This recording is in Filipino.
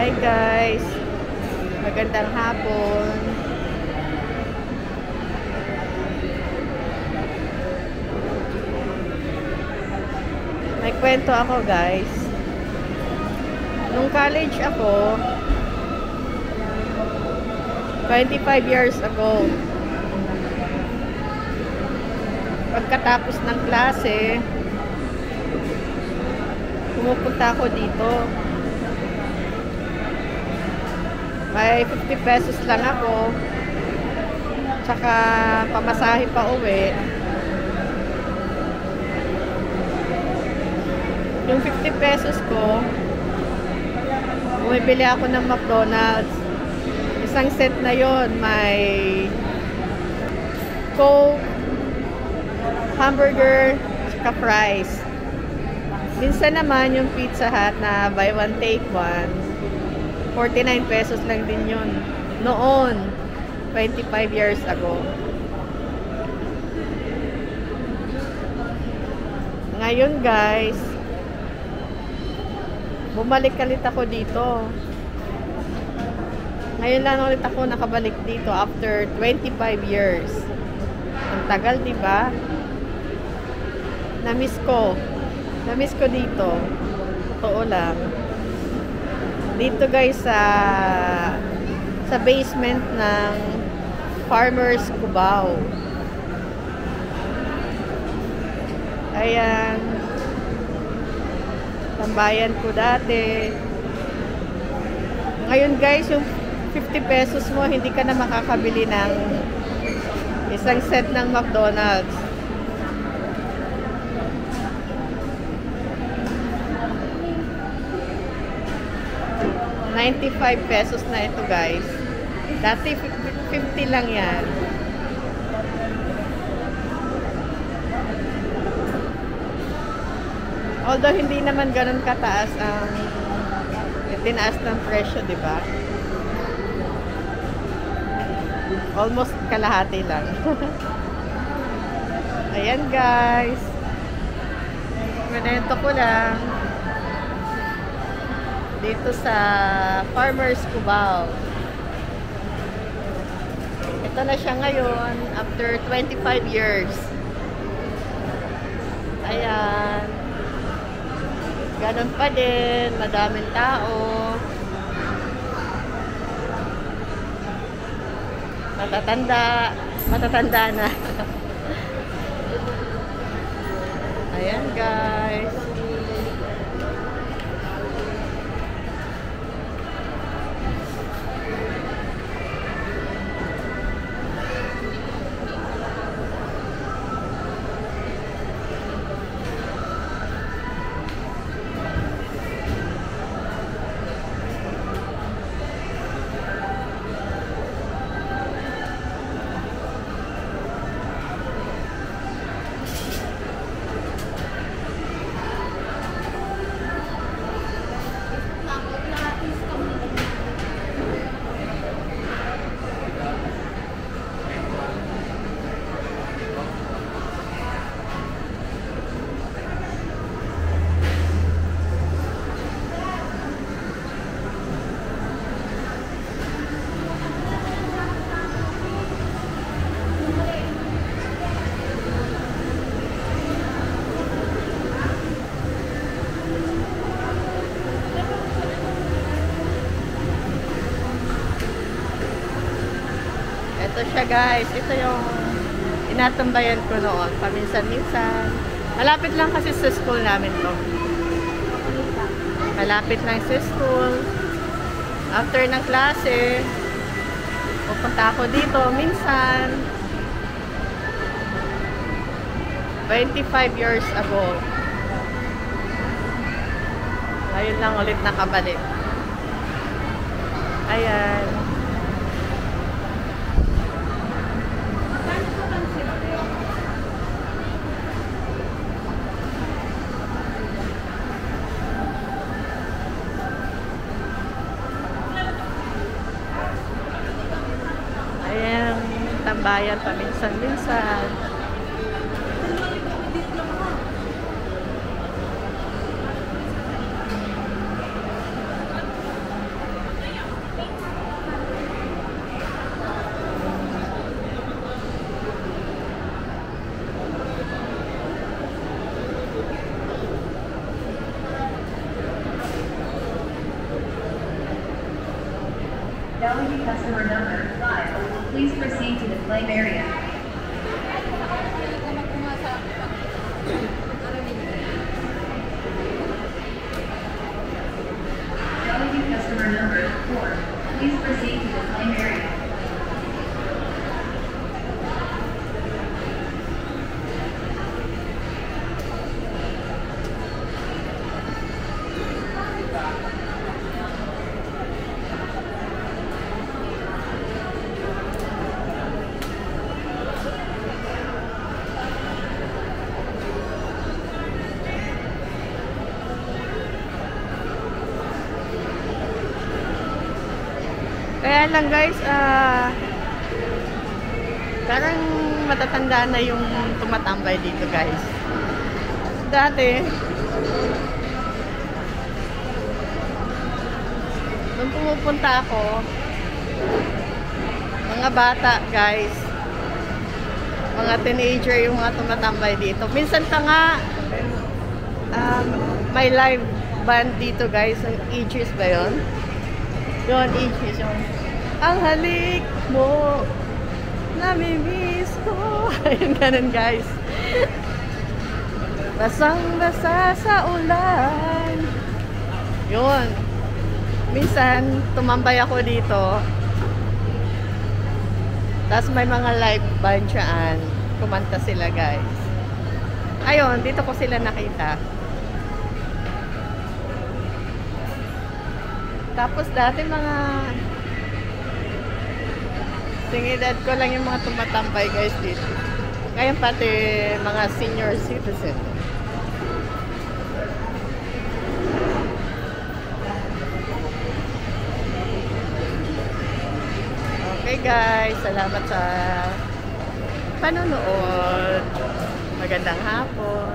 Hi guys, magandang hapon. May kwento ako guys. Nung college ako, 25 years ago, pagkatapos ng klase, pumupunta ako dito. May 50 pesos lang ako, tsaka pamasahe pa uwi. Yung 50 pesos ko, bumibili ako ng McDonald's. Isang set na yon, may Coke, hamburger, tsaka fries. Minsan naman yung Pizza Hut na buy one take one, 49 pesos lang din yun. Noon, 25 years ago. Ngayon guys, bumalik ulit ako dito. Ngayon lang ulit ako nakabalik dito after 25 years. Ang tagal, di ba? Na-miss ko. Na-miss ko dito. Totoo lang. Dito guys sa basement ng Farmers Cubao. Ayan. Tambayan ko dati. Ngayon guys, yung 50 pesos mo, hindi ka na makakabili ng isang set ng McDonald's. ₱95 na ito guys. Dati 50 lang yan. Although hindi naman ganun kataas ang tinaas ng presyo, di ba? Almost kalahati lang. Ayan guys. Minento ko lang dito sa Farmers Cubao. Ito na siya ngayon after 25 years. Ayan. Ganun pa din, madaming tao. Matatanda na. Ayan guys. Ito siya guys. Ito yung inatambayan ko noon. Paminsan-minsan. Malapit lang kasi sa school namin to. Malapit lang sa school. After ng klase, pupunta ako dito minsan. 25 years ago. Ngayon lang ulit nakabalik. Ayan. Ayan, tambayan paminsan-minsan. Delegate customer number 5, please proceed to the claim area. Delegate customer number 4, please proceed to the claim area. Kaya lang guys, parang matatanda na yung tumatambay dito guys. Dati, nung pumupunta ako, mga bata guys, mga teenager yung mga tumatambay dito. Minsan pa nga, may live band dito guys, ang Aegis ba yun? Yun, Aegis yun. Ang halik mo, namimiss ko. Ayun, ganun guys. Basang-basa sa ulan. Yun. Minsan, tumambay ako dito. Tapos may mga live band dyan. Kumanta sila guys. Ayun, dito ko sila nakita. Tapos dati mga singidad ko lang yung mga tumatambay guys dito. Ngayon pati mga senior citizen. Okay guys, salamat sa panonood. Magandang hapon.